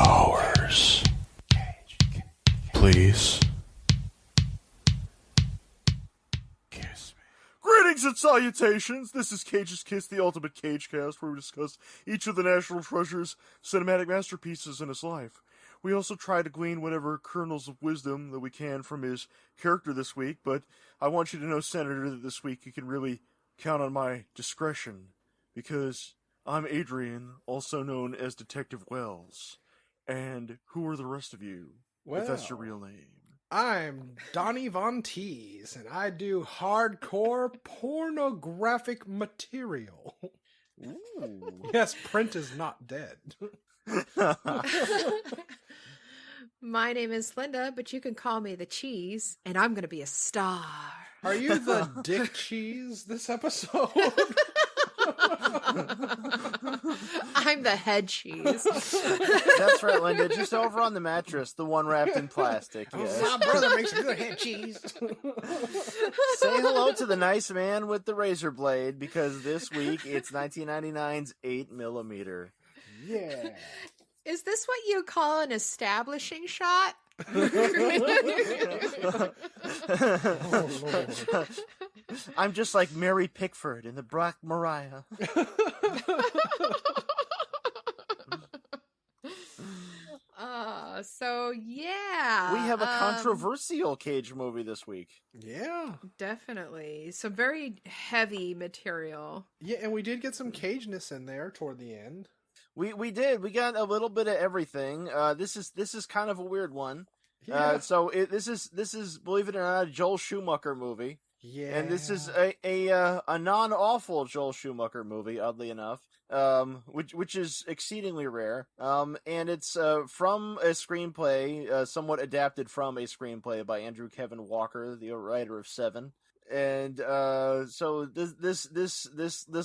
hours. Please. Kiss me. Greetings and salutations! This is Cage's Kiss, the ultimate Cage cast, where we discuss each of the National Treasure's cinematic masterpieces in his life. We also try to glean whatever kernels of wisdom that we can from his character this week, but I want you to know, Senator, that this week you can really count on my discretion, because I'm Adrian, also known as Detective Wells. And who are the rest of you, if that's your real name? I'm Donnie Von Teese, and I do hardcore pornographic material. Ooh. Yes, print is not dead. My name is Linda, but you can call me the Cheese, and I'm going to be a star. Are you the Dick Cheese this episode? I'm the head cheese. That's right, Linda. Just over on the mattress, the one wrapped in plastic. Yes. My brother makes a good head cheese. Say hello to the nice man with the razor blade, because this week it's 1999's 8mm. Yeah. Is this what you call an establishing shot? Oh, Lord. I'm just like Mary Pickford in the Black Mariah. So yeah. We have a controversial Cage movie this week. Yeah. Definitely. Some very heavy material. Yeah, and we did get some cageness in there toward the end. We did. We got a little bit of everything. This is kind of a weird one. Yeah. This is, believe it or not, a Joel Schumacher movie. Yeah. And this is a non-awful Joel Schumacher movie, oddly enough, which is exceedingly rare. And it's from a screenplay, somewhat adapted from a screenplay by Andrew Kevin Walker, the writer of Seven. And so this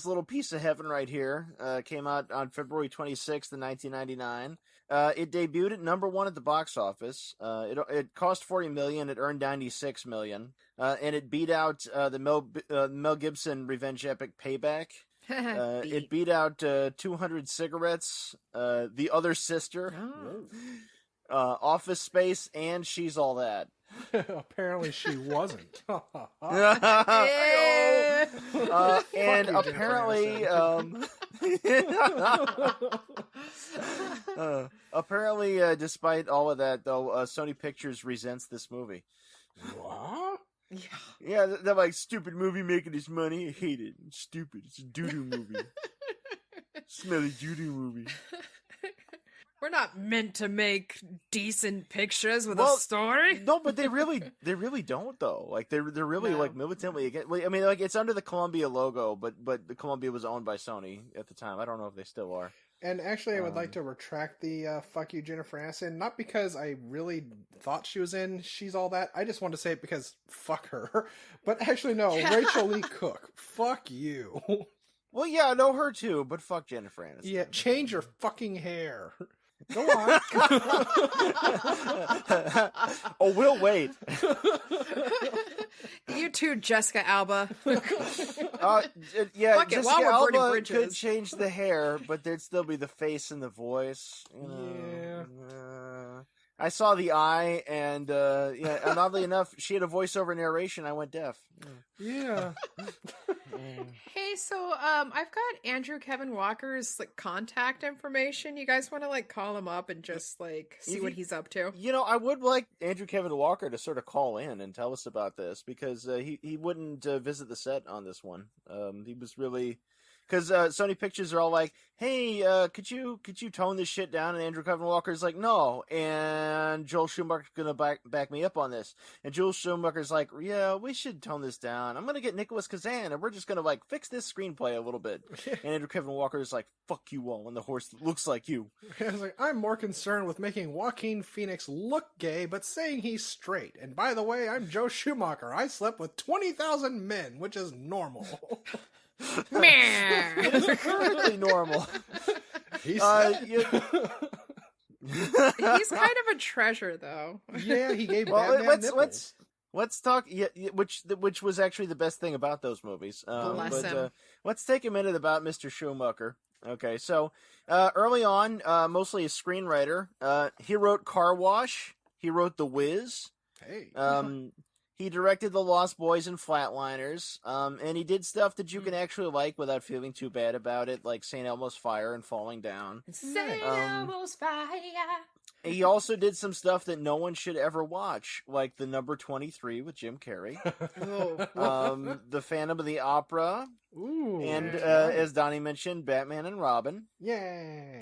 little piece of heaven right here came out on February 26th, 1999. It debuted at #1 at the box office. It cost $40 million. It earned $96 million, and it beat out the Mel Gibson revenge epic Payback. It beat out 200 Cigarettes, The Other Sister, Office Space, and She's All That. Apparently she wasn't. And apparently, despite all of that, though, Sony Pictures resents this movie. What? Yeah, they're like, stupid movie making this money. I hate it. It's stupid. It's a doo-doo movie. Smelly doo-doo movie. We're not meant to make decent pictures with a story. No, but they really don't though. Like they're really like militantly against. I mean, like it's under the Columbia logo, but the Columbia was owned by Sony at the time. I don't know if they still are. And actually, I would like to retract the "fuck you, Jennifer Aniston." Not because I really thought she was in She's All That. I just wanted to say it because fuck her. But actually, no, Rachel Lee Cook. Fuck you. Well, yeah, I know her too, but fuck Jennifer Aniston. Yeah, change your fucking hair. Go on. Oh, we'll wait. You too, Jessica Alba. Yeah, Fuck it, Jessica while we're burning Alba bridges. could change the hair, but there'd still be the face and the voice. Yeah. I saw the eye, and and oddly enough, she had a voiceover narration. I went deaf. Yeah. Hey, so I've got Andrew Kevin Walker's like contact information. You guys want to like call him up and just like see what he's up to? You know, I would like Andrew Kevin Walker to sort of call in and tell us about this, because he wouldn't visit the set on this one. He was really... Because Sony Pictures are all like, hey, could you tone this shit down? And Andrew Kevin Walker's like, no. And Joel Schumacher's going to back me up on this. And Joel Schumacher's like, yeah, we should tone this down. I'm going to get Nicholas Kazan, and we're just going to, like, fix this screenplay a little bit. And Andrew Kevin Walker's like, fuck you all, and the horse that looks like you. I was like, I'm more concerned with making Joaquin Phoenix look gay, but saying he's straight. And by the way, I'm Joe Schumacher. I slept with 20,000 men, which is normal. It's perfectly normal. He's He's kind of a treasure, though. Yeah, he gave Batman nipples. Let's talk. Yeah, which was actually the best thing about those movies. Bless him. Let's take a minute about Mr. Schumacher. Okay, so early on, mostly a screenwriter. He wrote Car Wash. He wrote The Wiz. Hey. He directed The Lost Boys and Flatliners. And he did stuff that you can actually like without feeling too bad about it, like St. Elmo's Fire and Falling Down. St. Elmo's Fire. He also did some stuff that no one should ever watch, like The Number 23 with Jim Carrey. The Phantom of the Opera. Ooh. And as Donnie mentioned, Batman and Robin. Yay.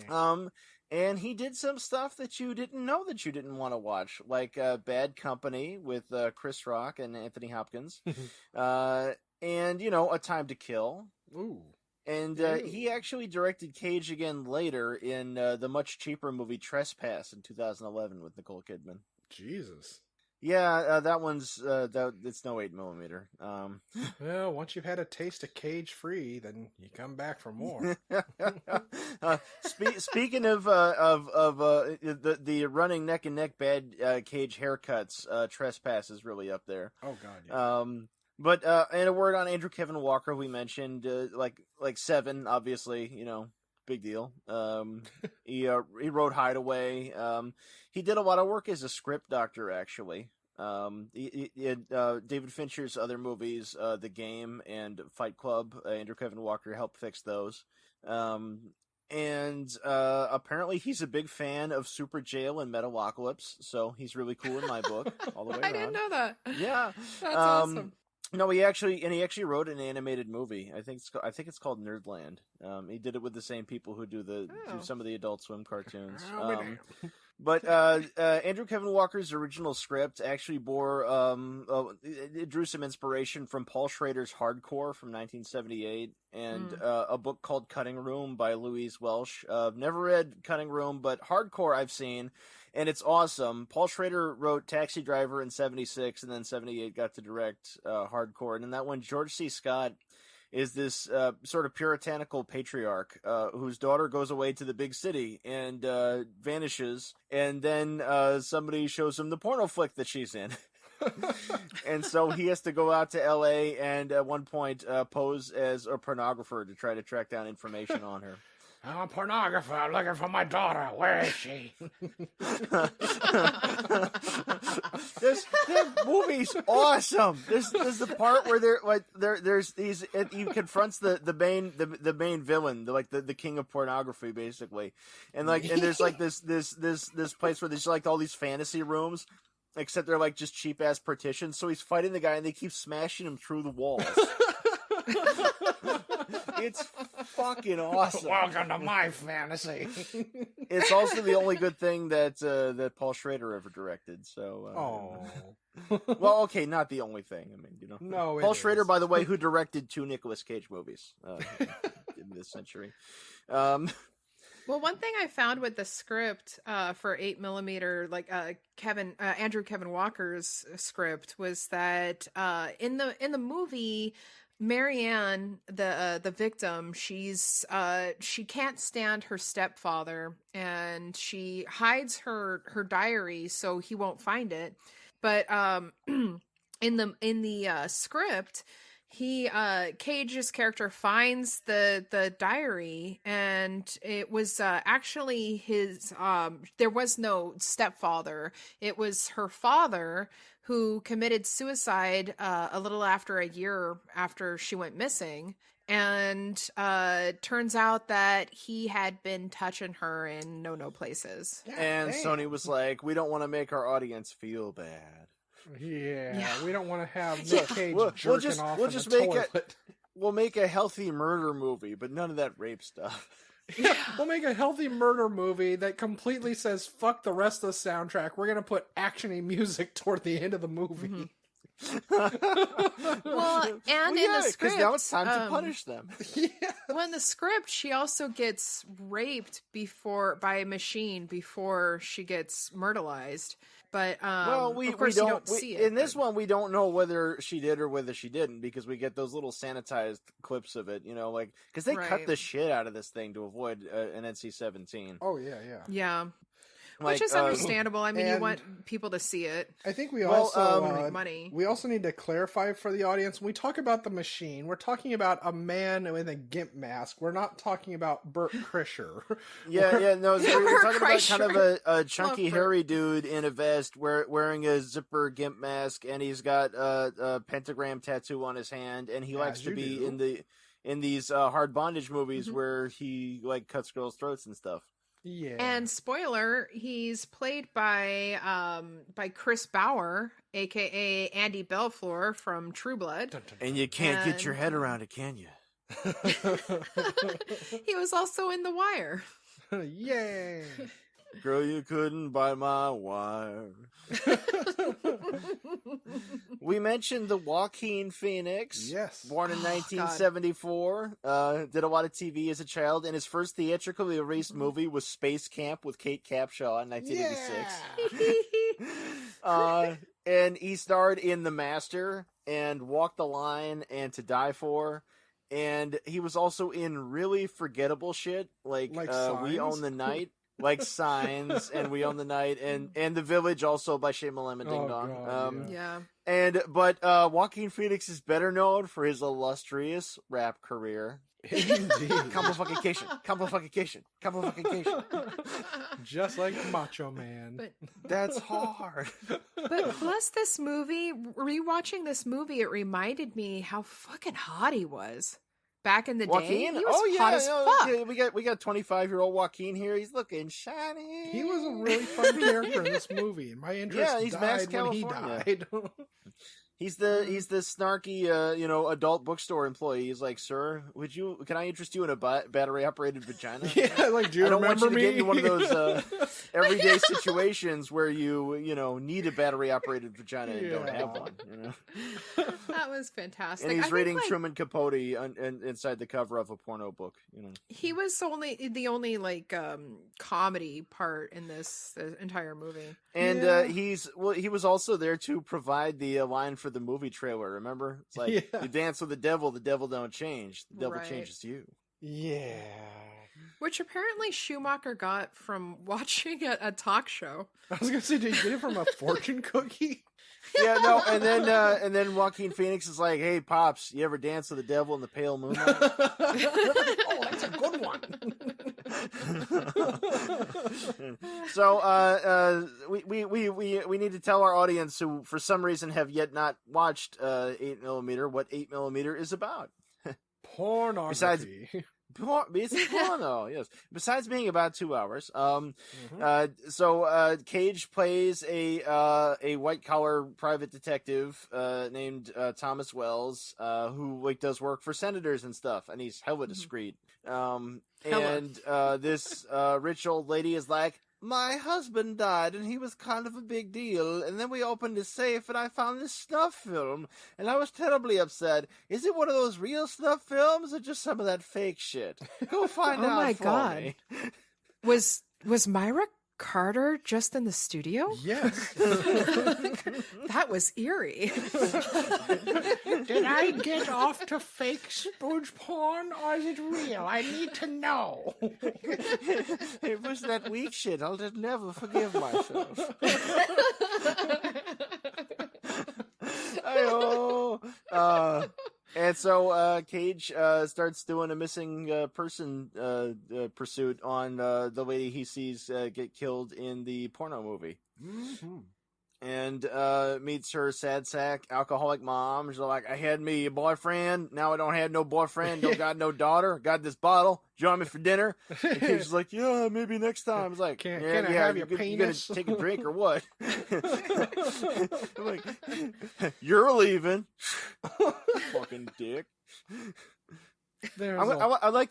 And he did some stuff that you didn't know that you didn't want to watch, like Bad Company with Chris Rock and Anthony Hopkins, and A Time to Kill. Ooh. And he actually directed Cage again later in the much cheaper movie Trespass in 2011 with Nicole Kidman. Jesus. Yeah, that one's it's no 8mm. Well, once you've had a taste of Cage Free, then you come back for more. Speaking of the running neck and neck bad Cage haircuts, Trespass is really up there. Oh God. Yeah. But and a word on Andrew Kevin Walker, we mentioned like Seven, obviously, big deal. He wrote Hideaway. He did a lot of work as a script doctor, actually. David Fincher's other movies, The Game and Fight Club, Andrew Kevin Walker helped fix those. And apparently he's a big fan of Super Jail and Metalocalypse, so he's really cool in my book all the way around. I didn't know that. Yeah. That's awesome. No, he actually wrote an animated movie. I think it's called Nerdland. He did it with the same people who do some of the Adult Swim cartoons. But Andrew Kevin Walker's original script actually it drew some inspiration from Paul Schrader's Hardcore from 1978 and a book called Cutting Room by Louise Welsh. Never read Cutting Room, but Hardcore I've seen, and it's awesome. Paul Schrader wrote Taxi Driver in 76, and then 78 got to direct Hardcore. And in that one, George C. Scott is this sort of puritanical patriarch whose daughter goes away to the big city and vanishes, and then somebody shows him the porno flick that she's in. And so he has to go out to L.A. and at one point pose as a pornographer to try to track down information on her. I'm a pornographer. I'm looking for my daughter. Where is she? This movie's awesome. There's the part where he confronts the main villain, the king of pornography, basically, and there's this place where there's all these fantasy rooms, except they're just cheap ass partitions. So he's fighting the guy, and they keep smashing him through the walls. It's fucking awesome. Welcome to my fantasy. It's also the only good thing that Paul Schrader ever directed. So, well, okay, not the only thing. I mean, no, Paul Schrader, by the way, who directed 2 Nicolas Cage movies in this century. Well, one thing I found with the script for 8mm, Andrew Kevin Walker's script, was that in the movie, Marianne, the victim, she can't stand her stepfather, and she hides her diary so he won't find it. But in the script, Cage's character finds the diary, and it was actually his. There was no stepfather. It was her father, who committed suicide a little after a year after she went missing. And turns out that he had been touching her in no places. And Sony was like, we don't want to make our audience feel bad. Yeah. We don't want to have Nick Cage jerking off in the toilet. We'll make a healthy murder movie, but none of that rape stuff. Yeah, we'll make a healthy murder movie that completely says fuck the rest of the soundtrack. We're gonna put actiony music toward the end of the movie. Well, and in the script, because now it's time to punish them. Yeah. Well, in the script, she also gets raped by a machine before she gets murderized. But of course, you don't see it. In this one, we don't know whether she did or whether she didn't, because we get those little sanitized clips of it, because they cut the shit out of this thing to avoid an NC-17. Oh, yeah. Yeah. Which is understandable. I mean, you and- want people to see it. I think we Well, also Make money. we also need to clarify for the audience, when we talk about the machine, we're talking about a man with a gimp mask. We're not talking about Bert Kreischer. Yeah, no, so we're talking about kind of Kreischer. a chunky, Love Bert. hairy dude in a vest, wearing a zipper gimp mask, and he's got a pentagram tattoo on his hand, and he likes As to you be do. in these hard bondage movies where he like cuts girls' throats and stuff. Yeah. And spoiler, he's played by Chris Bauer, aka Andy Belfleur from True Blood. Dun, dun, And you can't get your And- head around it, can you? He was also in The Wire. dun. Yay. Girl, you couldn't buy my wire. We mentioned the Joaquin Phoenix. Yes. Born in Oh, God. 1974. Did a lot of TV as a child, and his first theatrically released movie was Space Camp with Kate Capshaw in 1986. And he starred in The Master and Walk the Line and To Die For. And he was also in really forgettable shit like We Signs? Own the Night. Like Signs and We Own the Night and The Village, also by Shea Malema Ding Oh, Dong. God, Yeah. But Joaquin Phoenix is better known for his illustrious rap career. Indeed. Complification. Just like Macho Man. But That's hard. but plus this movie, rewatching this movie, it reminded me how fucking hot he was back in the day. Joaquin? He was hot as fuck. Yeah, we got 25-year-old Joaquin here. He's looking shiny. He was a really fun character in this movie, and my interest Yeah, he's Mass died when he California. died. He's the snarky adult bookstore employee. He's like, "Sir, can I interest you in a battery operated vagina?" Yeah, like, do you I don't want remember you to me? get into one of those everyday situations where you need a battery operated vagina and don't have Yeah. one. That was fantastic. And I he's think, reading like, Truman Capote inside the cover of a porno book. he was the only like comedy part in this entire movie. And Yeah. he was also there to provide the line for the movie trailer. Remember, it's like Yeah. you dance with the devil don't change. The devil Right. changes you. Yeah. Which apparently Schumacher got from watching a talk show. I was gonna say, did you get it from a fortune cookie? Yeah, no, and then Joaquin Phoenix is like, "Hey, pops, you ever dance with the devil in the pale moonlight?" Oh, that's a good one. So we need to tell our audience who for some reason have yet not watched 8mm what 8mm is about. Pornography. It's porno, yes. Besides being about 2 hours, Mm-hmm. so Cage plays a white collar private detective named Thomas Wells, who like does work for senators and stuff, and he's hella discreet. And this rich old lady is like, "My husband died, and he was kind of a big deal. And then we opened his safe, and I found this snuff film, and I was terribly upset. Is it one of those real snuff films, or just some of that fake shit? Go find Oh out my for God. me." Was Myra Carter just in the studio? Yes. That was eerie. Did I get off to fake spooge porn, or is it real? I need to know. It was that weak shit. I'll just never forgive myself. Ayo. And so Cage starts doing a missing person pursuit on the lady he sees get killed in the porno movie. Mm-hmm. And meets her sad sack alcoholic mom. She's like, "I had me a boyfriend. Now I don't have no boyfriend. Don't got no daughter. Got this bottle. Join me for dinner." And Cage's like, "Yeah, maybe next time." It's like, Can yeah, I have your you penis?" gonna take a drink or what? I'm like, "You're leaving." Fucking dick. I like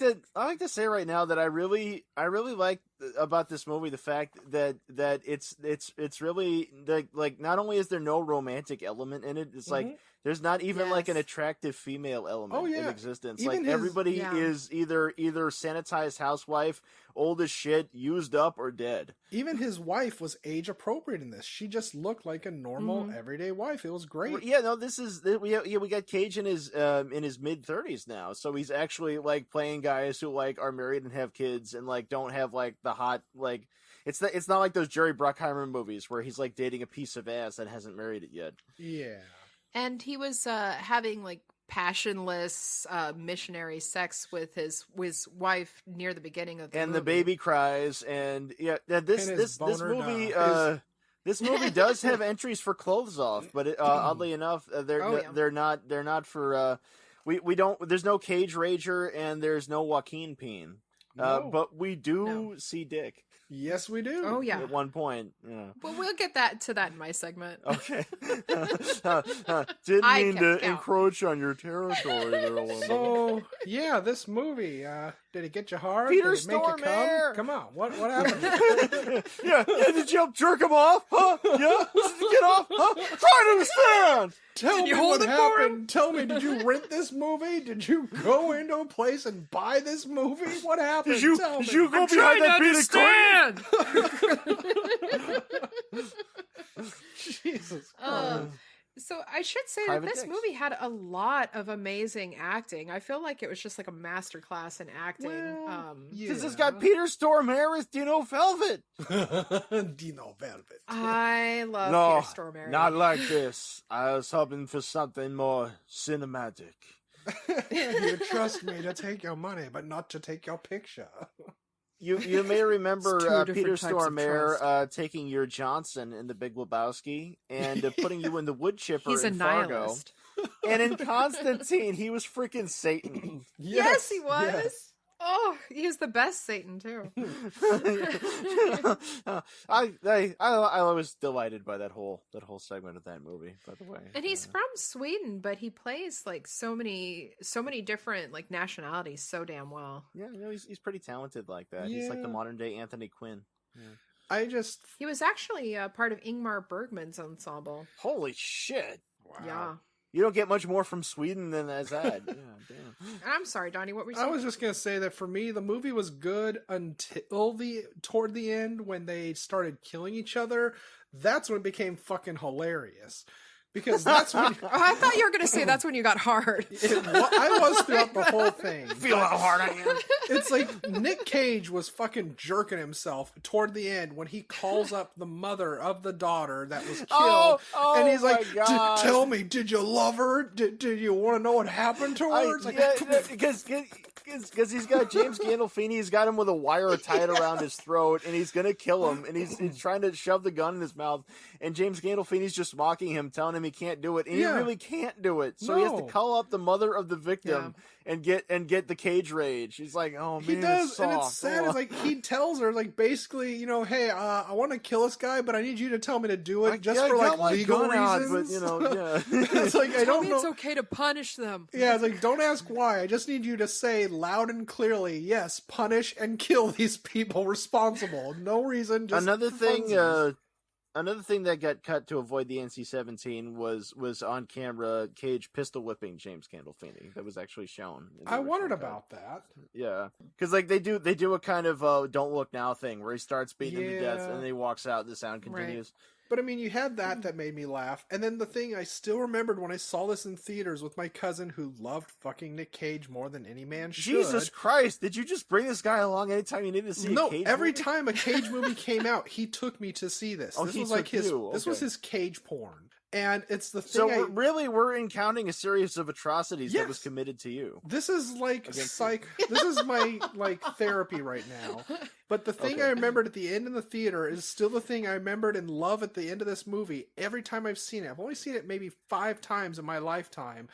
to say right now that I really like about this movie the fact that it's really like not only is there no romantic element in it, it's like there's not even like an Yes. attractive female element in existence. Even Like his- everybody Yeah. is either sanitized housewife, old as shit, used up, or dead. Even his wife was age appropriate in this. She just looked like a normal, everyday wife. It was great. Yeah, no, we got Cage in his mid 30s now, so he's actually like playing guys who like are married and have kids and like don't have like the hot like It's not like those Jerry Bruckheimer movies where he's like dating a piece of ass that hasn't married it yet. Yeah. And he was having like passionless missionary sex with his wife near the beginning of the movie. The baby cries, and this movie this movie does have entries for clothes off, but oddly enough, they're not for we don't. There's no Cage Rager and there's no Joaquin Phoenix, but we do see dick. Yes, we do. Oh yeah. At one point, yeah. Well, we'll get to that in my segment. Okay. Didn't mean to encroach on your territory there, woman. So, yeah, this movie, did it get you hard? Peter did it make you Stormare! come? Come on, what happened? yeah, did you jerk him off? Huh? Yeah? Did you get off? Huh? Try to understand! Tell me what happened. Tell me, did you rent this movie? Did you go into a place and buy this movie? What happened? Did you go behind that beaded curtain? Jesus Christ. So I should say Private that this dicks. movie had a lot of amazing acting. I feel like it was just like a masterclass in acting. Because it's got Peter Stormare as Dino Velvet. Dino Velvet. I love No, Peter Stormare. not like this. I was hoping for something more cinematic. You trust me to take your money, but not to take your picture. You may remember It's two different Peter types of Stormare taking your Johnson in The Big Lebowski and putting you in the wood chipper He's a in Fargo. nihilist. And in Constantine, he was freaking Satan. Yes, he was. yes. Oh, he was the best Satan too. I was delighted by that whole segment of that movie. By the way, And he's from Sweden, but he plays like so many different like nationalities so damn well. yeah, he's pretty talented like that. He's like the Yeah. modern day Anthony Quinn. I just... He was actually part of Ingmar Bergman's ensemble. Holy shit! Wow. Yeah. You don't get much more from Sweden than as that. Yeah, damn. I'm sorry, Donnie. What were you I saying? was just gonna say that for me, the movie was good until toward the end when they started killing each other. That's when it became fucking hilarious, because that's when Oh, I thought you were going to say that's when you got hard. I was throughout the whole thing. Feel how hard I am. It's like Nick Cage was fucking jerking himself toward the end when he calls up the mother of the daughter that was killed, and he's like, my God. "Tell me, did you love her? Did you want to know what happened to her?" It's like, because he's got James Gandolfini, he's got him with a wire tied around his throat, and he's gonna kill him, and he's trying to shove the gun in his mouth, and James Gandolfini's just mocking him, telling him he can't do it, and he really can't do it, so he has to No. call up the mother of the victim and get the Cage Rage. He's like, oh man, He does, it's and soft. it's sad. It's like he tells her, like, basically, you know, hey, I want to kill this guy, but I need you to tell me to do it just for got like my legal gun out, reasons. but you know, yeah. It's like I Tell don't me know. it's okay to punish them. Yeah, it's like don't ask why. I just need you to say loud and clearly, yes, punish and kill these people responsible. No reason. Just Another for thing, funsies. another thing that got cut to avoid the NC-17 was on camera Cage pistol whipping James Gandolfini. That was actually shown. in the I wondered original cut. about that. Yeah, because like they do a kind of "Don't Look Now" thing where he starts beating him to death Yeah. and then he walks out and the sound continues. But I mean, you had that made me laugh. And then the thing I still remembered when I saw this in theaters with my cousin who loved fucking Nick Cage more than any man should. Jesus Christ! Did you just bring this guy along anytime you needed to see No, a Cage every movie? time a Cage movie came out, he took me to see this. Oh, This he was like took his. you. This was Okay. his Cage porn, and it's the thing. So we're encountering a series of atrocities that was Yes. committed to you. This is like Against This is my like therapy right now. But the thing Okay. I remembered at the end in the theater is still the thing I remembered and love at the end of this movie. Every time I've seen it, I've only seen it maybe 5 times in my lifetime.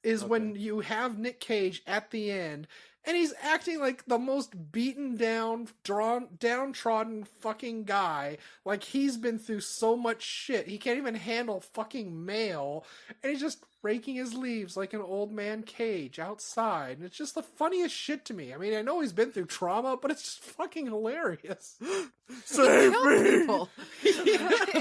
Is when you have Nick Cage at the end, and he's acting like the most beaten down, downtrodden fucking guy. Like he's been through so much shit, he can't even handle fucking mail, and he's just raking his leaves like an old man Cage outside. And it's just the funniest shit to me. I mean, I know he's been through trauma, but it's just fucking hilarious. Save Kill me! people.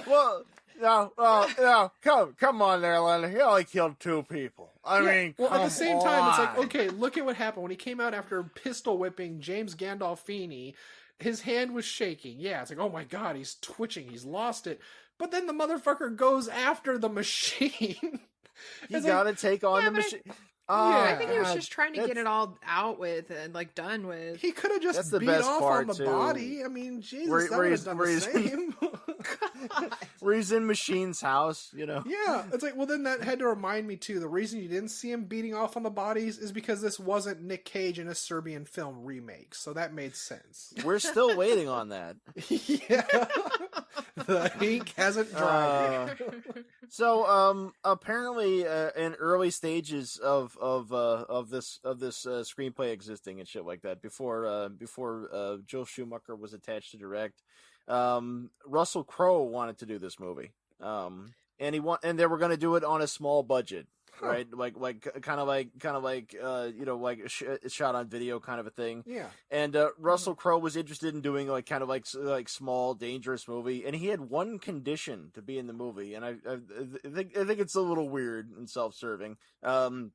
Well, No, come on there, Leonard. He only killed 2 people. I mean, well, at the same time, it's like, on. okay, look at what happened when he came out after pistol whipping James Gandolfini. His hand was shaking. Yeah, it's like, oh my god, he's twitching. He's lost it. But then the motherfucker goes after the machine. you It's gotta take on Yeah, the but machine. I think he was God, just trying to get it all out with and like done with. He could have That's just the beat best off part, on the too. body. I mean, Jesus, Where- that where would he's- have done where the he's- same. where he's in Machine's house, you know. Yeah, it's like, well, then that had to remind me too. The reason you didn't see him beating off on the bodies is because this wasn't Nick Cage in a Serbian film remake, so that made sense. We're still waiting on that. Yeah, the ink hasn't dried. So, apparently, in early stages of this screenplay existing and shit like that, before Joel Schumacher was attached to direct, Russell Crowe wanted to do this movie, and they were going to do it on a small budget, right? Like kind of like you know, like a shot on video kind of a thing. Yeah. And Russell Crowe was interested in doing like kind of like small, dangerous movie, and he had one condition to be in the movie, and I think it's a little weird and self-serving. In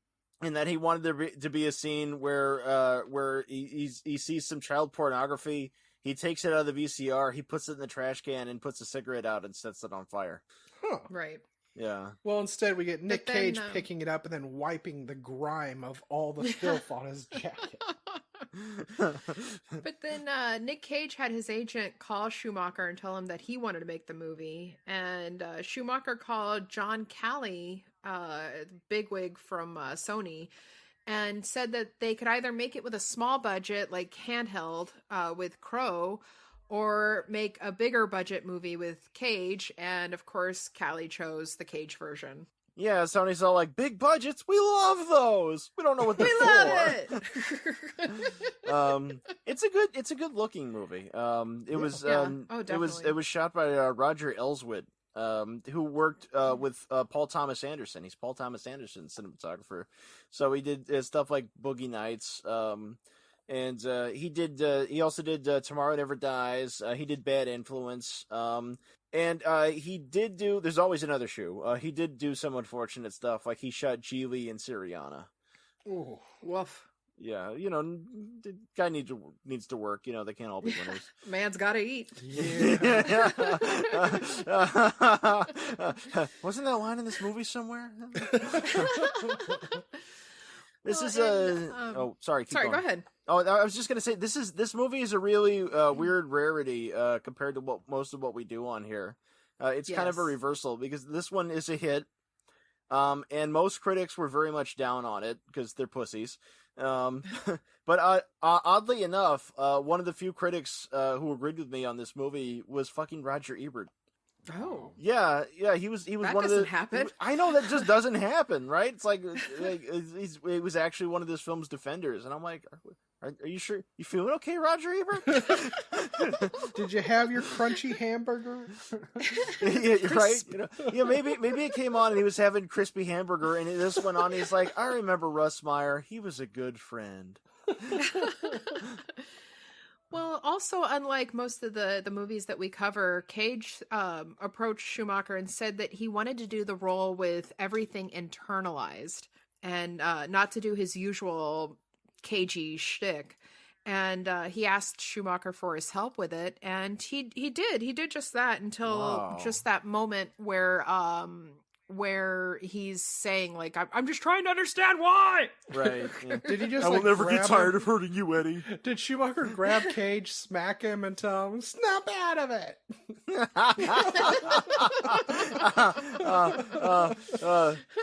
that he wanted there to be a scene where he sees some child pornography. He takes it out of the VCR, he puts it in the trash can, and puts a cigarette out and sets it on fire. Huh. Right. Yeah. Well, instead we get Nick then, Cage picking it up and then wiping the grime of all the filth on his jacket. But then Nick Cage had his agent call Schumacher and tell him that he wanted to make the movie. And Schumacher called John Calley, bigwig from Sony, and said that they could either make it with a small budget, like handheld, with Crow, or make a bigger budget movie with Cage. And of course, Calley chose the Cage version. Yeah, Sony's all like, big budgets, we love those. We don't know what they're We for. love it. It's a good looking movie. It was Oh, definitely. it was shot by Roger Elswit, who worked with Paul Thomas Anderson. He's Paul Thomas Anderson's cinematographer. So he did stuff like Boogie Nights. And he also did Tomorrow Never Dies. He did Bad Influence. And he did do There's Always Another Shoe. He did do some unfortunate stuff, like he shot Geely and Syriana. Ooh. Woof. Yeah, you know, the guy needs to work. You know, they can't all be winners. Man's gotta eat. Yeah. Wasn't that line in this movie somewhere? This Well, is and, oh, sorry. Sorry, going. go ahead. Oh, I was just gonna say this movie is a really weird rarity compared to most of what we do on here. It's kind of a Yes. reversal because this one is a hit, and most critics were very much down on it because they're pussies. But oddly enough, one of the few critics who agreed with me on this movie was fucking Roger Ebert. Oh. Yeah, he was That one of the. doesn't happen. I know that just doesn't happen, right? It's like it was actually one of this film's defenders, and I'm like, are you sure you feeling okay, Roger Ebert? Did you have your crunchy hamburger? Yeah, right? You know, yeah, maybe it came on and he was having crispy hamburger, and this went on. And he's like, I remember Russ Meyer. He was a good friend. Well, also, unlike most of the movies that we cover, Cage approached Schumacher and said that he wanted to do the role with everything internalized and not to do his usual cagey shtick. And he asked Schumacher for his help with it, and he did just that until just that moment where he's saying, like, I'm just trying to understand why. Right. Yeah. Did he just I will like, never get grab tired him? of hurting you, Eddie. Did Schumacher grab Cage, smack him, and tell him, snap out of it?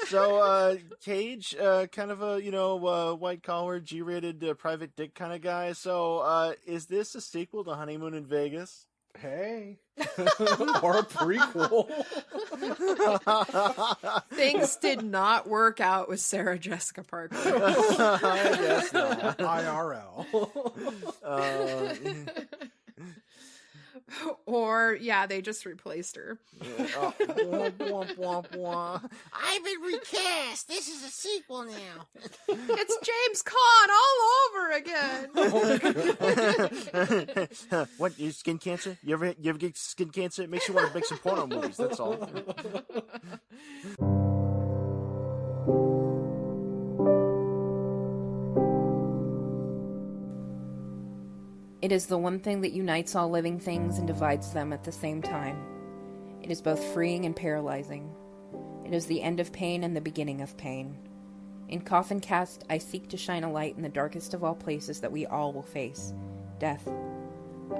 So Cage, kind of a white collar, G-rated private dick kind of guy. So is this a sequel to Honeymoon in Vegas? Hey. Or a prequel. Things did not work out with Sarah Jessica Parker. I guess not. IRL. Or, yeah, they just replaced her. Womp, womp, womp. I've been recast. This is a sequel now. It's James Caan all over again. What? You skin cancer? You ever get skin cancer? It makes you want to make some porno movies. That's all. It is the one thing that unites all living things and divides them at the same time. It is both freeing and paralyzing. It is the end of pain and the beginning of pain. In Coffin Cast, I seek to shine a light in the darkest of all places that we all will face, death.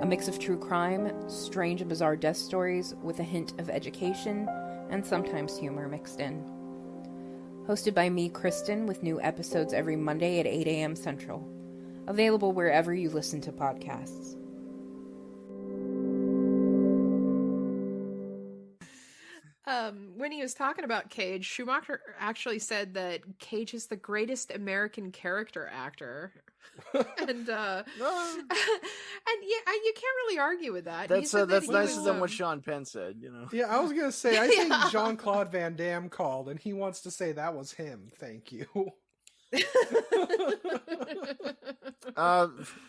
A mix of true crime, strange and bizarre death stories with a hint of education, and sometimes humor mixed in. Hosted by me, Kristen, with new episodes every Monday at 8 a.m. Central. Available wherever you listen to podcasts. When he was talking about Cage, Schumacher actually said that Cage is the greatest American character actor. And yeah, you can't really argue with that. That's nicer than what Sean Penn said, you know. Yeah, I was gonna say, I think Jean-Claude Van Damme called, and he wants to say that was him. Thank you.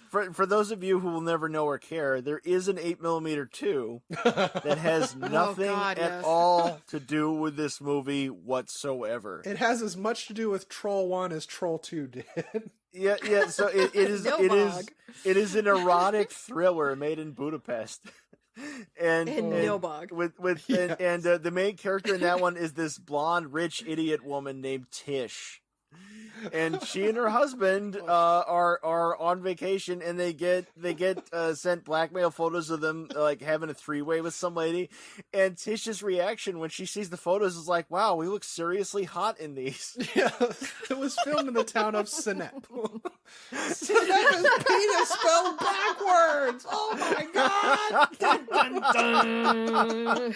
For those of you who will never know or care, there is an 8mm 2 that has nothing all to do with this movie whatsoever. It has as much to do with Troll 1 as Troll 2 did. Yeah. So it is an erotic thriller made in Budapest. And Nilbog. And the main character in that one is this blonde, rich idiot woman named Tish. And she and her husband are on vacation, and they get sent blackmail photos of them like having a three-way with some lady. And Tish's reaction when she sees the photos is like, "Wow, we look seriously hot in these." Yeah, it was filmed in the town of Sinep. Sinep is penis spelled backwards. Oh my god! Dun, dun, dun.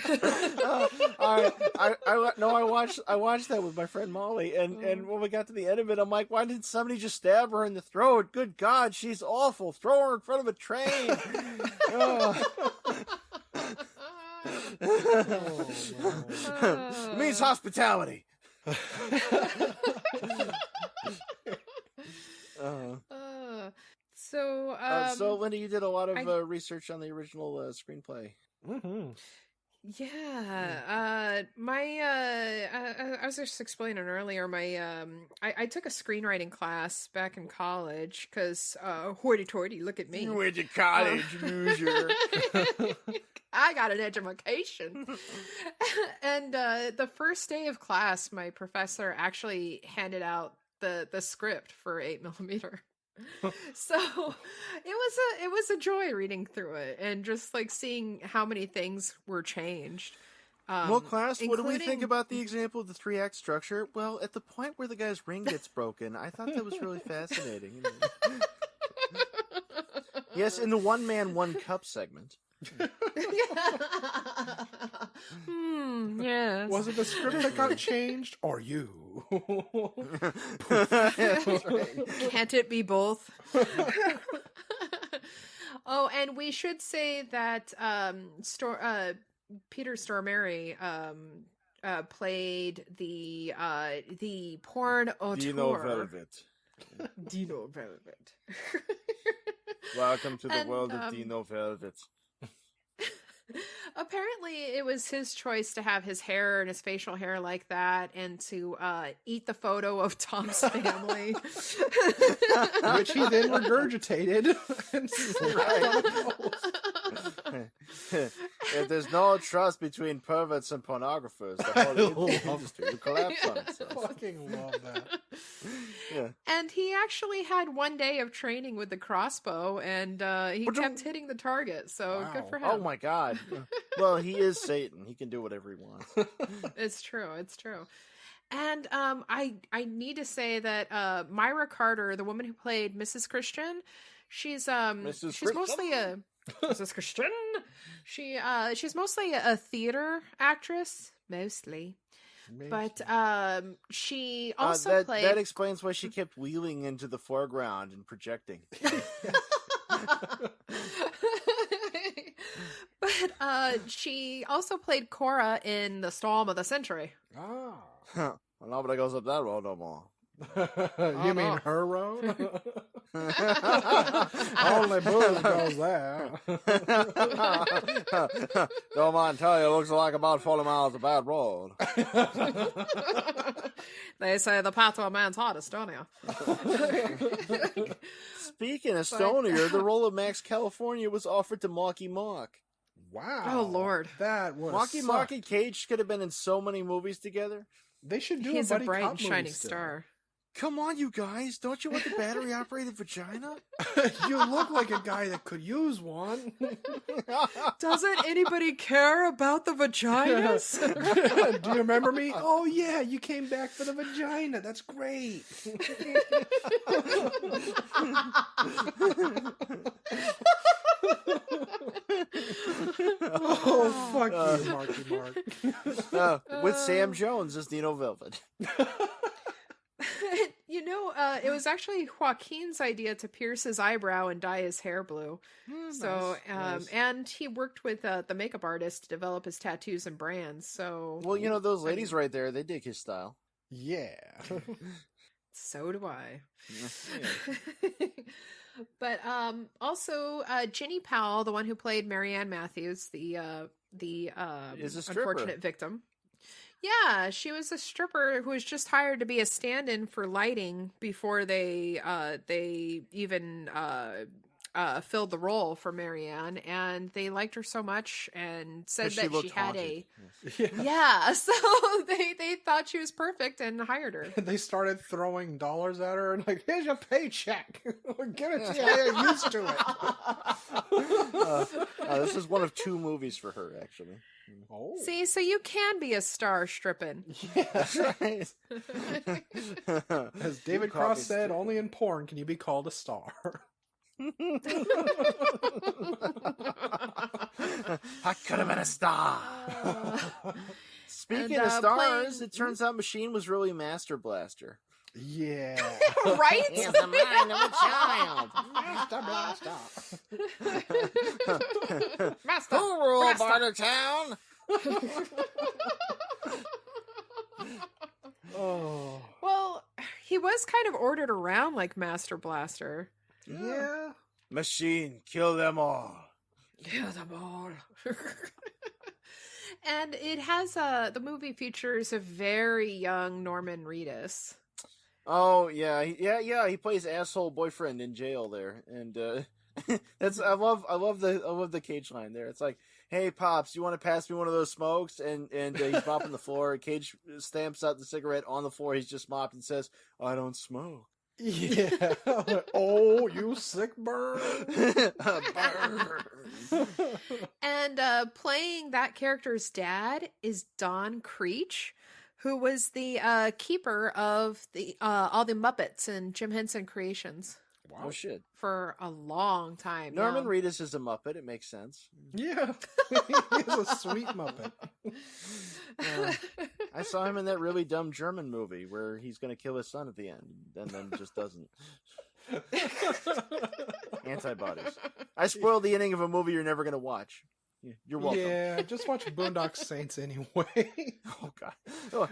I watched that with my friend Molly, and when we got to the end of it, I'm like, why didn't somebody just stab her in the throat? Good God, she's awful. Throw her in front of a train. It means hospitality. So, Linda, you did a lot of research on the original screenplay. Mm-hmm. Yeah, I was just explaining earlier, I took a screenwriting class back in college, because, hoity-toity, look at me. You went to college, loser. I got an education. And the first day of class, my professor actually handed out the script for 8mm. So it was a joy reading through it and just like seeing how many things were changed. Well, class, what do we think about the example of the 3-act structure? Well, at the point where the guy's ring gets broken, I thought that was really fascinating. Yes, in the one man, one cup segment. Yes. Was it the script that got changed, or you? Can't it be both? Oh, and we should say that Peter Stormare played the porn auteur. Dino Velvet. Welcome to the world of Dino Velvet. Apparently, it was his choice to have his hair and his facial hair like that, and to eat the photo of Tom's family, which he then regurgitated. And there's no trust between perverts and pornographers. The whole industry will collapse on itself. I fucking love that. Yeah. And he actually had one day of training with the crossbow, and he kept hitting the target. So good for him. Oh my God. Well, he is Satan. He can do whatever he wants. It's true. And I need to say that Myra Carter, the woman who played Mrs. Christian, she's mostly a Mrs. Christian. She's mostly a theater actress, mostly. But she also played. That explains why she kept wheeling into the foreground and projecting. But she also played Cora in The Storm of the Century. Ah. Well, nobody goes up that road no more. You mean her road? Only booze goes there. Don't mind telling you, it looks like about 40 miles of bad road. They say the path to a man's heart is stonier. Speaking of stonier, the role of Max California was offered to Marky Mark. Wow. Oh, Lord. That was Marky and Cage could have been in so many movies together. They should do He's a buddy bright cop and movie shining still. star. Come on, you guys. Don't you want the battery-operated vagina? You look like a guy that could use one. Doesn't anybody care about the vaginas? Do you remember me? Oh, yeah, you came back for the vagina. That's great. Oh, fuck you, Marky Mark. With Sam Jones as Dino Velvet. It was actually Joaquin's idea to pierce his eyebrow and dye his hair blue. So, nice. And he worked with the makeup artist to develop his tattoos and brands. So, Well, those ladies right there, they dig his style. Yeah. so do I. Yeah. But also Ginny Powell, the one who played Marianne Matthews, the Is a stripper. unfortunate victim. Yeah, she was a stripper who was just hired to be a stand-in for lighting before they even filled the role for Marianne, and they liked her so much and said that she had haunted. Yeah. so they thought she was perfect and hired her. They started throwing dollars at her and like, here's your paycheck. Get it to you. You're used to it. This is one of 2 movies for her, actually. Oh. See, so you can be a star stripping. That's right. As David Cross said, only in porn can you be called a star. I could have been a star. Speaking of stars, it turns out Machine was really Master Blaster. Yeah. Right? He has the mind of a child. Master Who ruled Bartertown? Oh. Well, he was kind of ordered around like Master Blaster. Yeah. Machine, kill them all. Kill them all. And it has the movie features a very young Norman Reedus. Oh yeah, he plays asshole boyfriend in jail there, and that's I love the Cage line there. It's like, hey pops, you want to pass me one of those smokes? And he's mopping the floor. Cage stamps out the cigarette on the floor. He's just mopped and says, I don't smoke. Yeah. Oh, you sick bird. And playing that character's dad is Don Creech, who was the keeper of the all the Muppets and Jim Henson Creations. Wow. Oh shit. For a long time. Norman Reedus is a Muppet. It makes sense. Yeah. He's a sweet Muppet. I saw him in that really dumb German movie where he's going to kill his son at the end and then just doesn't. Antibodies. I spoiled the ending of a movie you're never going to watch. You're welcome. Yeah, just watch Boondock Saints anyway. Oh god.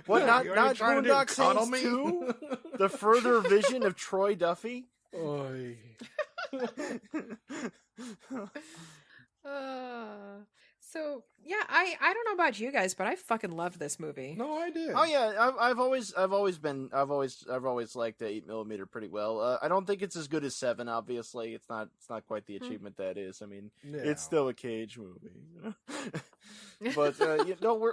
What? Not Boondock Saints 2? The further vision of Troy Duffy? Oy. So yeah, I don't know about you guys, but I fucking loved this movie. No, I did. Oh yeah, I've always liked the 8mm pretty well. I don't think it's as good as 7. Obviously, it's not quite the achievement that is. I mean, it's still a Cage movie. But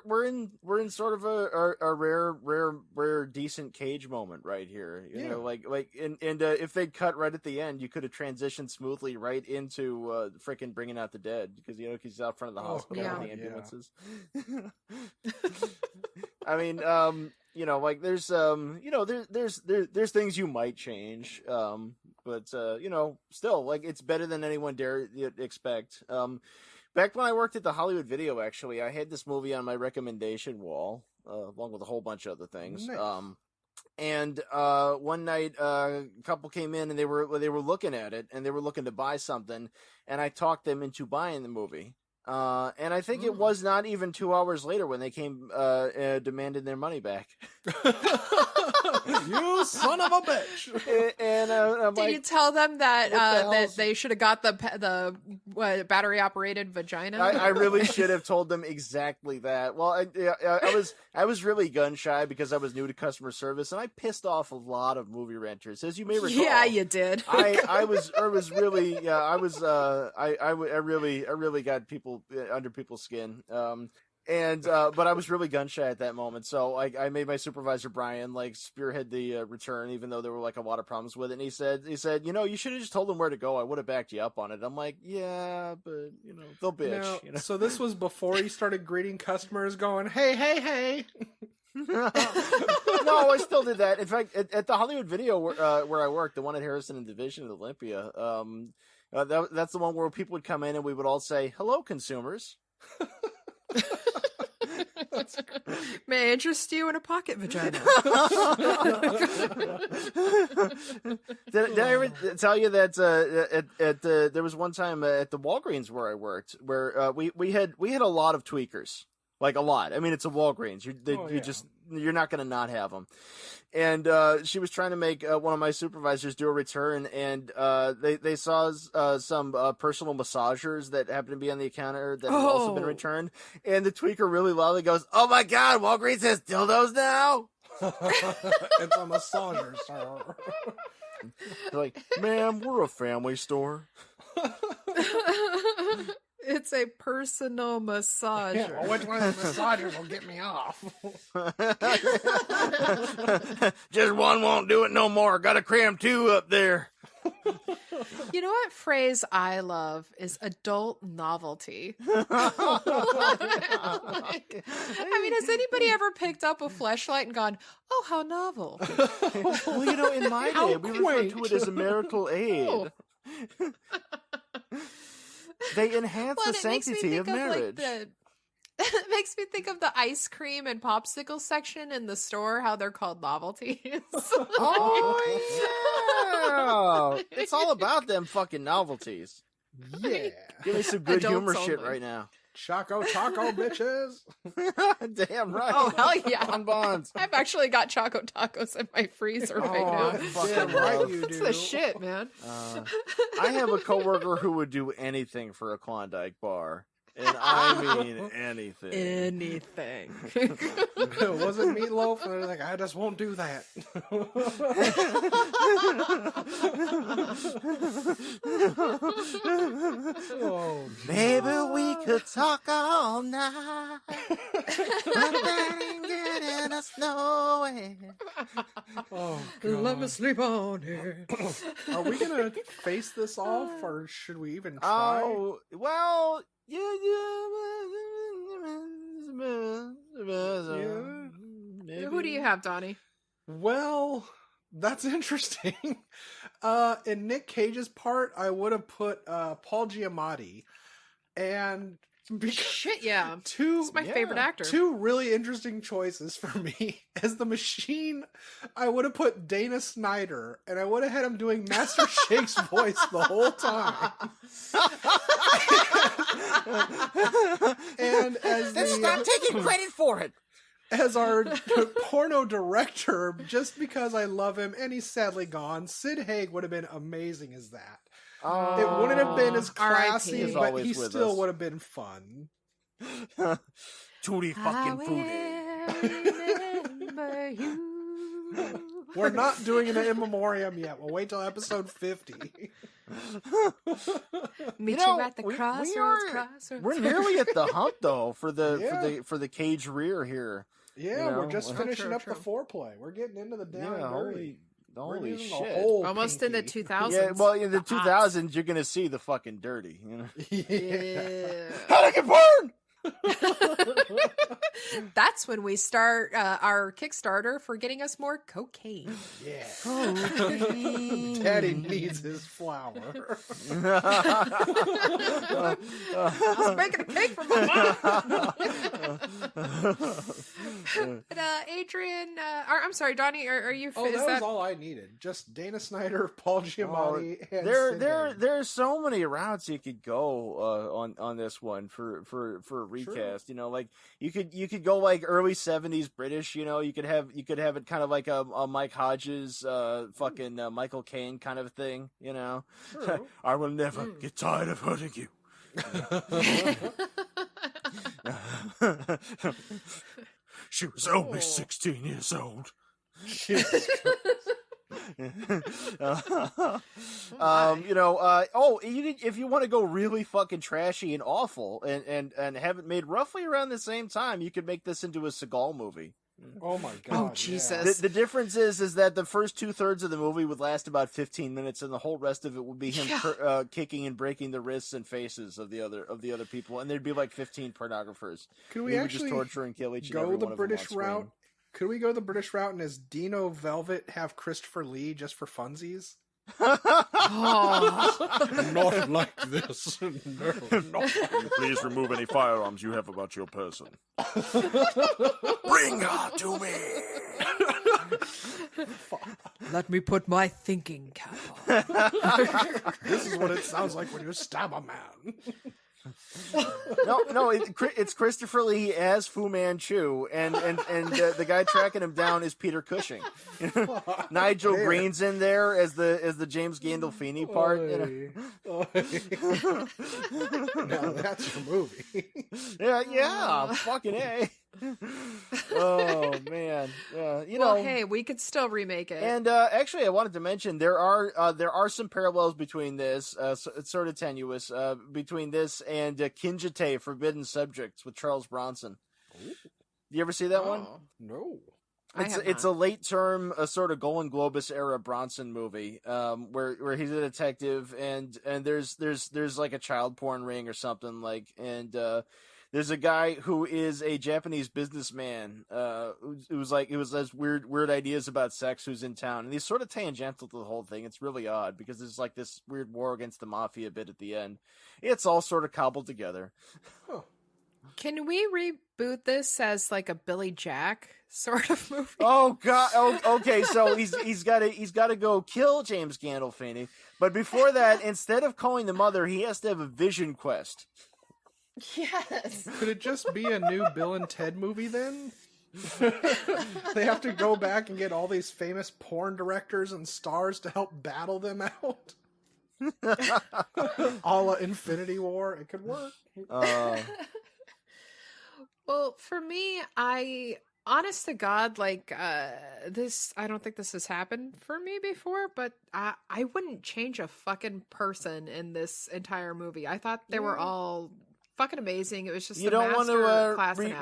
we're in sort of a rare decent Cage moment right here. You know, like if they'd cut right at the end, you could have transitioned smoothly right into frickin' Bringing Out the Dead because he's out front of the hospital with the ambulances. I mean, there's things you might change, but still, like, it's better than anyone dare expect. Back when I worked at the Hollywood Video, actually, I had this movie on my recommendation wall, along with a whole bunch of other things. Nice. And one night, a couple came in and they were looking at it and they were looking to buy something, and I talked them into buying the movie. And I think it was not even 2 hours later when they came demanding their money back. You son of a bitch! And I'm Did like, you tell them that what the that they should have got the battery operated vagina? I really should have told them exactly that. Well, I was really gun shy because I was new to customer service, and I pissed off a lot of movie renters, as you may recall. Yeah, you did. I really got people under people's skin. And but I was really gun shy at that moment, so I made my supervisor Brian like spearhead the return, even though there were like a lot of problems with it. And he said, you should have just told them where to go. I would have backed you up on it. I'm like, yeah, but they'll bitch. Now, You know? So this was before you started greeting customers, going, "Hey, hey, hey." No, I still did that. In fact, at the Hollywood Video where I worked, the one at Harrison and Division at Olympia, that's the one where people would come in and we would all say, "Hello, consumers." May I interest you in a pocket vagina? Did I ever tell you that there was one time at the Walgreens where I worked where we had a lot of tweakers, like a lot. I mean, it's a Walgreens. You're not going to not have them. And she was trying to make one of my supervisors do a return, and they saw some personal massagers that happened to be on the counter that had also been returned. And the tweaker really loudly goes, "Oh my God, Walgreens has dildos now!" It's a massager, sir. They're like, "Ma'am, we're a family store." It's a personal massager. Yeah, well, which one of the massagers will get me off? Just one won't do it no more. Got to cram two up there. You know what phrase I love is adult novelty. I mean, has anybody ever picked up a fleshlight and gone, "Oh, how novel"? Well, in my day, we referred to it as a marital aid. Oh. They enhance Well, the and it makes me sanctity think of marriage. it makes me think of the ice cream and popsicle section in the store, how they're called novelties. Oh, yeah. It's all about them fucking novelties. Yeah. Give me some good Adults humor shit only. right now. Choco Taco, bitches. Damn right. Oh, hell yeah. Bonbons. I've actually got Choco Tacos in my freezer right now. Damn right you That's do. the shit, man. I have a coworker who would do anything for a Klondike bar. And I mean anything. Anything. It wasn't meatloaf, and they're like, "I just won't do that." Oh, Maybe we could talk all night. But that ain't getting us nowhere. oh Let me God. sleep on it. Are we gonna face this off, or should we even try? Oh, well, yeah. Who do you have, Donnie? Well, that's interesting. In Nick Cage's part, I would have put Paul Giamatti, and Shit, yeah. two He's my favorite actor. two really interesting choices for me. As the Machine, I would have put Dana Snyder, and I would have had him doing Master Shake's voice the whole time. And as Then stop taking credit for it. as our porno director, just because I love him and he's sadly gone, Sid Haig would have been amazing as that. It wouldn't have been as classy, R.I.P. but always he with still us. would have been fun. Tutti fucking fruity. Remember you. We're not doing an in memoriam yet. We'll wait till episode 50. Meet You know, you at the we crossroads. are- crossroads. We're nearly at the hump though for the Yeah. for the Cage rear here. Yeah, You know, we're just true, finishing up the true. foreplay. We're getting into the down and dirty. We're Holy using the shit. whole Almost in the pinky. 2000s. Yeah, well, in the The 2000s, you're gonna see the fucking dirty. You know, Yeah. how to get porn. That's when we start our Kickstarter for getting us more cocaine. Yeah. Oh, Daddy needs his flour. I was making a cake for my mom. But, Adrian, I'm sorry, Donnie, are you? Oh, is that was that all I needed. Just Dana Snyder, Paul Giamatti, and there Sid Haig. there's so many routes you could go on this one for a recast. You know, like you could go like early 70s British. You know, you could have it kind of like a Mike Hodges, fucking Michael Caine kind of thing. You know, True. I will never get tired of hurting you. She was only 16 years old. Jesus Christ. If you want to go really fucking trashy and awful and have it made roughly around the same time, you could make this into a Seagal movie. Oh my god! Oh Jesus! The difference is that the first 2/3 of the movie would last about 15 minutes, and the whole rest of it would be him kicking and breaking the wrists and faces of the other people, and there'd be like 15 pornographers. Could we actually just torture and kill each go and every the one British of them on route? screen. Could we go the British route and as Dino Velvet have Christopher Lee just for funsies? Oh. Not like this. No, not Please remove any firearms you have about your person. Bring her to me. Let me put my thinking cap on. This is what it sounds like when you stab a man. No, it's Christopher Lee as Fu Manchu, and the guy tracking him down is Peter Cushing. Nigel Green's in there as the James Gandolfini part. Now that's your movie. Yeah, fucking A. Oh man, Hey, we could still remake it. And actually, I wanted to mention there are some parallels between this. It's sort of tenuous between this and Kinjite Forbidden Subjects with Charles Bronson. Ooh. You ever see that one? No. It's a late term, a sort of Golden Globus era Bronson movie, where he's a detective and there's like a child porn ring or something and there's a guy who is a Japanese businessman who has weird ideas about sex who's in town, and he's sort of tangential to the whole thing. It's really odd because there's like this weird war against the mafia bit at the end. It's all sort of cobbled together. Huh. Can we reboot this as like a Billy Jack sort of movie? Oh god. Oh, okay. So he's got to go kill James Gandolfini, but before that, instead of calling the mother, he has to have a vision quest. Yes. Could it just be a new Bill and Ted movie then? They have to go back and get all these famous porn directors and stars to help battle them out. A la Infinity War. It could work. Well, for me, honest to God, this, I don't think this has happened for me before, but I wouldn't change a fucking person in this entire movie. I thought they were all fucking amazing. It was just you don't want to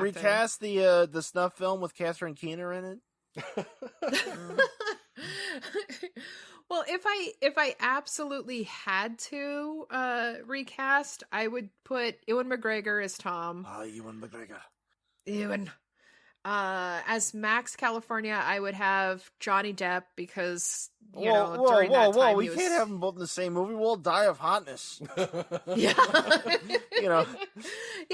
recast the snuff film with Catherine Keener in it. Well, if I absolutely had to recast, I would put Ewan McGregor as Tom. Ewan McGregor. Ewan. As Max California, I would have Johnny Depp because during that time we can't have them both in the same movie. We'll die of hotness. Yeah, yeah.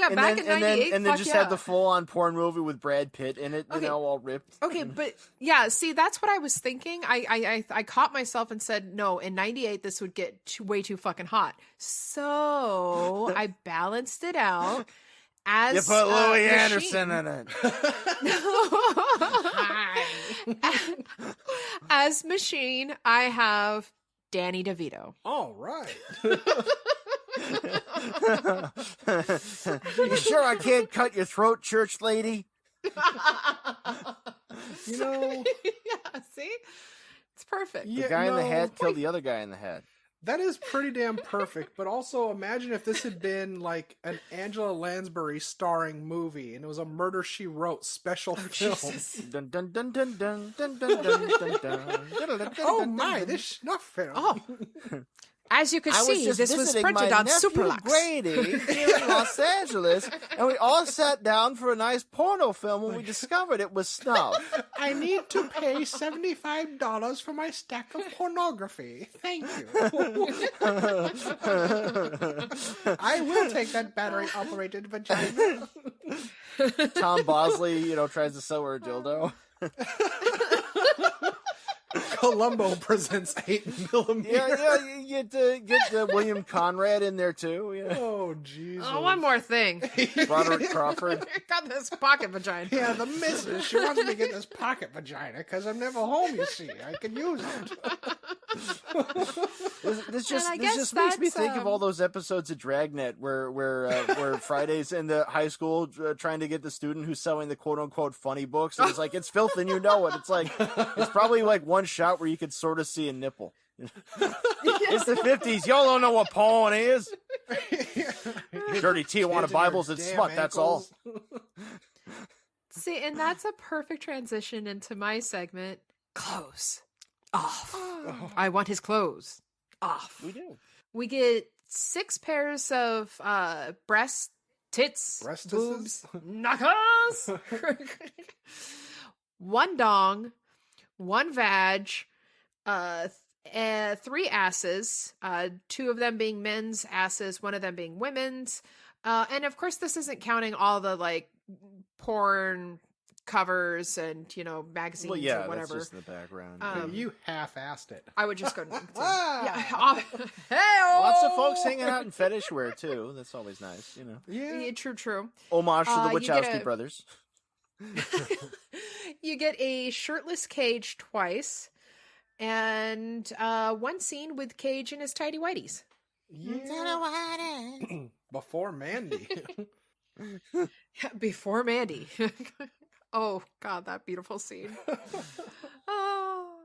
And back then, in '98, and then just have the full-on porn movie with Brad Pitt in it. Okay. All ripped. Okay, but yeah, see, that's what I was thinking. I caught myself and said, no, in '98 this would get way too fucking hot. So I balanced it out. As you put Louis Machine. Anderson in it. As Machine, I have Danny DeVito. All right. You sure I can't cut your throat, church lady? Yeah, see? It's perfect. The guy in the hat killed the other guy in the hat. That is pretty damn perfect, but also imagine if this had been like an Angela Lansbury starring movie and it was a Murder, She Wrote special film. Dun, dun, dun, dun, dun, dun, dun, dun, dun, dun. Oh my, this snuff film. Oh. As you can I was see, just this was visiting printed my on nephew Superlux. Grady here in Los Angeles, and we all sat down for a nice porno film when we discovered it was snuff. I need to pay $75 for my stack of pornography. Thank you. I will take that battery-operated vagina. Tom Bosley, tries to sell her a dildo. Columbo presents 8mm. Yeah, you get William Conrad in there too. Yeah. Oh, Jesus. Oh, one more thing. Roderick Crawford. Got this pocket vagina. Yeah, the missus, she wants me to get this pocket vagina because I'm never home, you see. I can use it. This just makes me think of all those episodes of Dragnet where Friday's in the high school trying to get the student who's selling the quote unquote funny books, and it's like it's filth and you know it. It's like it's probably like one shot where you could sort of see a nipple. It's the 50s. Y'all don't know what porn is. Dirty Tijuana Bibles and smut. That's all. See, and that's a perfect transition into my segment. Clothes off. Oh. I want his clothes off. We do. We get 6 pairs of breasts, tits, Breastises? boobs, knuckles, 1 dong, 1 vag, 3 asses, 2 of them being men's asses, 1 of them being women's. And of course, this isn't counting all the like porn covers and magazines Well, yeah, or whatever. that's just in the background. You half-assed it. I would just go. Ah! Hey, Lots of folks hanging out in fetish wear too. That's always nice, Yeah. True. Homage to the You get Wachowski a- brothers. You get a shirtless Cage twice, and 1 scene with Cage in his tidy whities. Yeah. Before Mandy. Before Mandy. Oh God, that beautiful scene. Oh.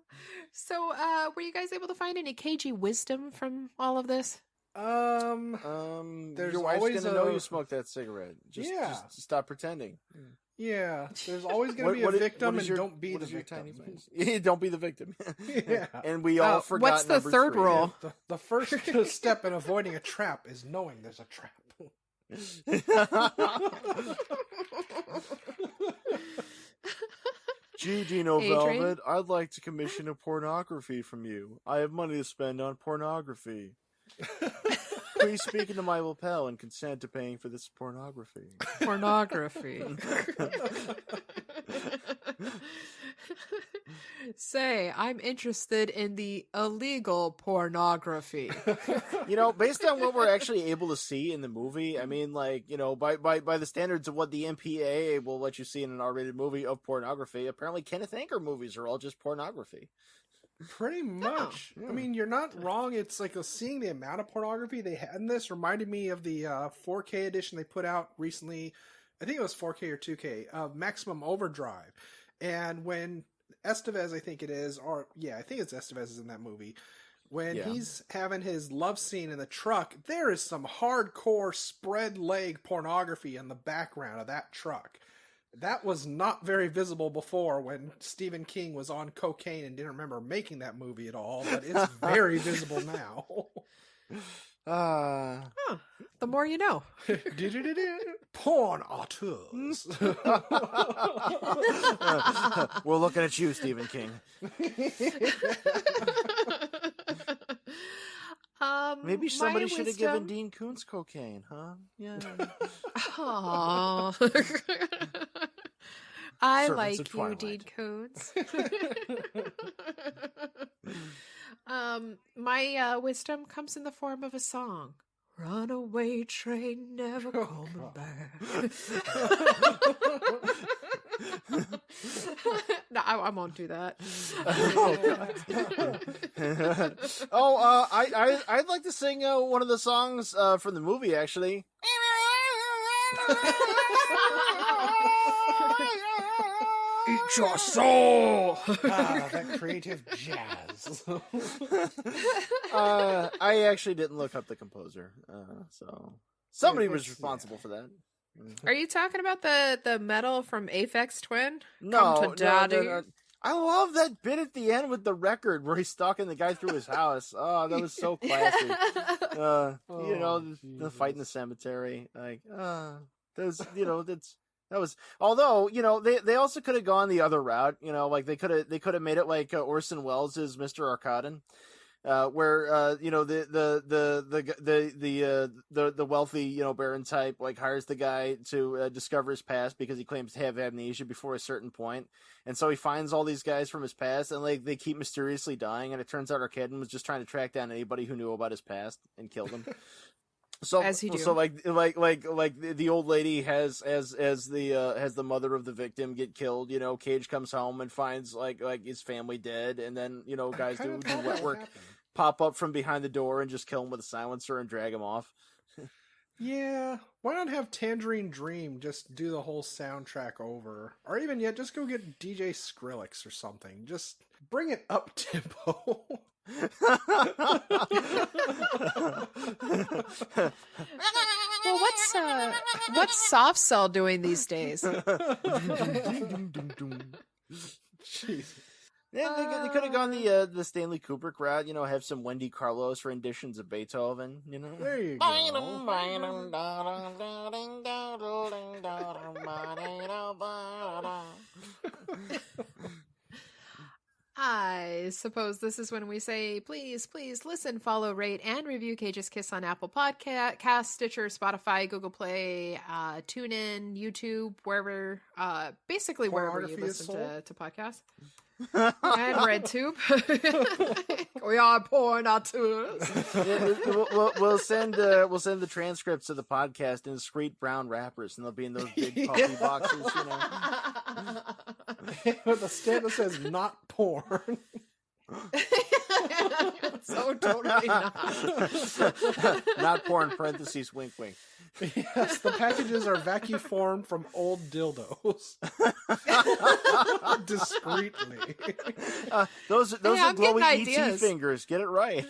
So, were you guys able to find any cagey wisdom from all of this? There's Your wife's always gonna know a- you smoke that cigarette. Just stop pretending. Yeah, there's always going to be a victim, and don't be the victim. Don't be the victim. Yeah. And we all forgot. What's the number third 3. rule? The first step in avoiding a trap is knowing there's a trap. Gee, Dino Adrian? Velvet, I'd like to commission a pornography from you. I have money to spend on pornography. Please speak into my lapel and consent to paying for this pornography. Pornography. Say, I'm interested in the illegal pornography. Based on what we're actually able to see in the movie, I mean, like, by the standards of what the MPAA will let you see in an R-rated movie of pornography, apparently Kenneth Anger movies are all just pornography. Pretty much. I mean, you're not wrong. It's like seeing the amount of pornography they had in this reminded me of the 4K edition they put out recently. I think it was 4K or 2K of Maximum Overdrive. And when Estevez, I think it is, I think it's Estevez is in that movie. When he's having his love scene in the truck, there is some hardcore spread leg pornography in the background of that truck. That was not very visible before when Stephen King was on cocaine and didn't remember making that movie at all, but it's very visible now. The more you know. Porn auteurs. We're looking at you, Stephen King. Maybe somebody should have given Dean Koontz cocaine, huh? Yeah. Aww. I Servants like of you, Twilight. Dean Koontz. My wisdom comes in the form of a song. Runaway train never coming back. No, I won't do that. I'd like to sing one of the songs from the movie, actually. Eat your soul! That creative jazz. I actually didn't look up the composer, so somebody was responsible for that. Are you talking about the metal from Aphex Twin? No, Come to Daddy. no. I love that bit at the end with the record where he's stalking the guy through his house. Oh, that was so classy. The fight in the cemetery, like, that was. Although, they also could have gone the other route. Like they could have made it like Orson Welles' Mr. Arkadin. Where the wealthy baron type like hires the guy to discover his past because he claims to have amnesia before a certain point, and so he finds all these guys from his past and like they keep mysteriously dying, and it turns out Arkadin was just trying to track down anybody who knew about his past and killed them. So, As you do. so like the old lady has the mother of the victim get killed. Cage comes home and finds like his family dead, and then guys do wet work, pop up from behind the door and just kill him with a silencer and drag him off. Yeah, why not have Tangerine Dream just do the whole soundtrack over? Or even yet, just go get DJ Skrillex or something. Just bring it up tempo. Well, what's Soft Cell doing these days? Jeez. Yeah, they could have gone the Stanley Kubrick route, have some Wendy Carlos renditions of Beethoven, There you go. I suppose this is when we say, please listen, follow, rate, and review Cage's Kiss on Apple Podcast, Stitcher, Spotify, Google Play, TuneIn, YouTube, wherever, basically wherever you listen to podcasts. And RedTube. We are porn auteurs. We'll send the transcripts of the podcast in discreet brown wrappers, and they'll be in those big puffy boxes, With a stamp that says "not porn." So totally not. Not porn. Parentheses. Wink, wink. Yes, the packages are vacuum formed from old dildos. Discreetly. Those are I'm glowy getting ET ideas. fingers. Get it right.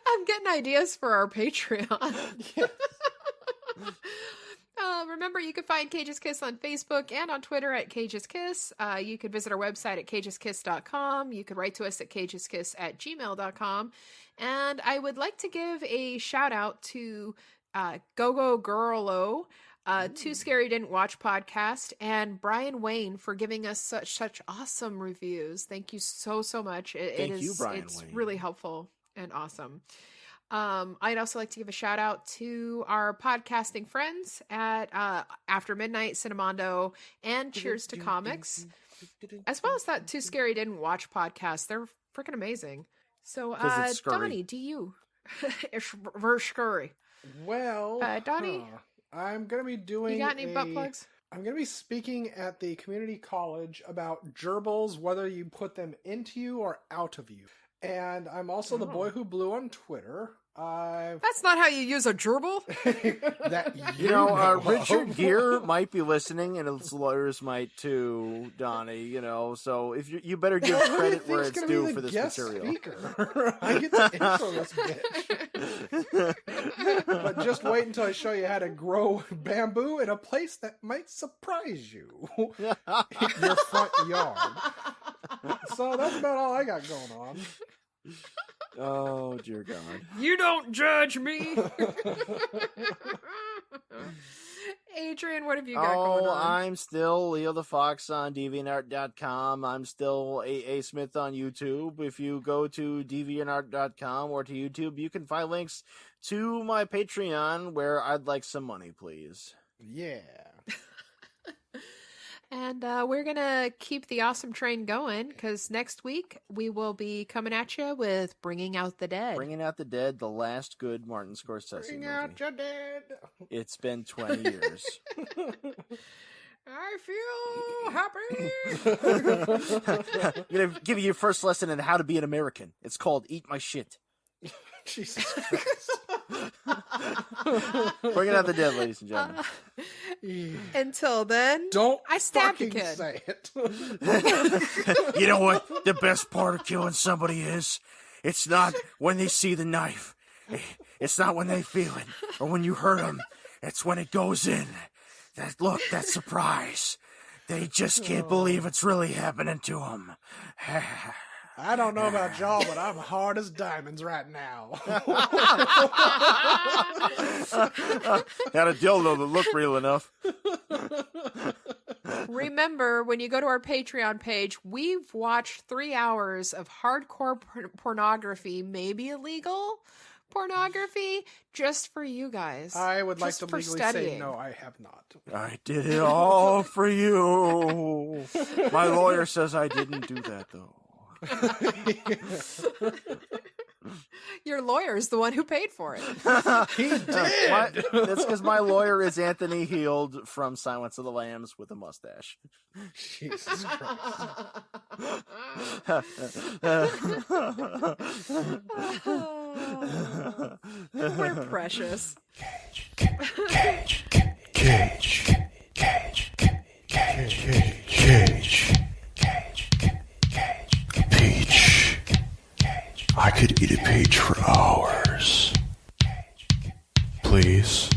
I'm getting ideas for our Patreon. Yeah. Remember, you can find Cage's Kiss on Facebook and on Twitter at Cage's Kiss. You could visit our website at cageskiss.com. You could write to us at cageskiss@gmail.com. And I would like to give a shout out to Go Girlo, Too Scary Didn't Watch podcast, and Brian Wayne for giving us such awesome reviews. Thank you so much. Thank you, Brian It's Wayne. really helpful and awesome. I'd also like to give a shout out to our podcasting friends at After Midnight, Cinemondo, and Cheers to Comics, as well as that Too Scary Didn't Watch podcast. They're freaking amazing. So, it's scurry. Donnie, do you? It's very scurry. Well, Donnie, I'm gonna be doing. You got any butt plugs? I'm going to be speaking at the community college about gerbils, whether you put them into you or out of you. And I'm also the boy who blew on Twitter. That's not how you use a gerbil. That Richard Gere might be listening, and his lawyers might too, Donnie. So if you better give credit where it's due for this material. Speaker. I get to intro this bitch. But just wait until I show you how to grow bamboo in a place that might surprise you. Your front yard. So that's about all I got going on. Oh, dear God. You don't judge me. Adrian, what have you got going on? I'm still Leo the Fox on DeviantArt.com. I'm still A. Smith on YouTube. If you go to DeviantArt.com or to YouTube, you can find links to my Patreon, where I'd like some money, please. Yeah. And we're going to keep the awesome train going, because next week we will be coming at you with Bringing Out the Dead. Bringing Out the Dead, the last good Martin Scorsese Bring movie. out your dead. It's been 20 years. I feel happy. I'm going to give you your first lesson in how to be an American. It's called Eat My Shit. Jesus Christ. Bringing Out the Dead, ladies and gentlemen. Until then, Don't I stabbed a fucking kid. say it. You know what the best part of killing somebody is? It's not when they see the knife. It's not when they feel it or when you hurt them. It's when it goes in. That look, that surprise. They just can't believe it's really happening to them. I don't know about y'all, but I'm hard as diamonds right now. Had a dildo that looked real enough. Remember, when you go to our Patreon page, we've watched 3 hours of hardcore pornography, maybe illegal pornography, just for you guys. I would like Just to for legally studying. say no, I have not. I did it all for you. My lawyer says I didn't do that, though. Your lawyer's the one who paid for it. He did. That's because my lawyer is Anthony Heald from Silence of the Lambs with a mustache. Jesus Christ. We're precious. Peach. I could eat a peach for hours. Please.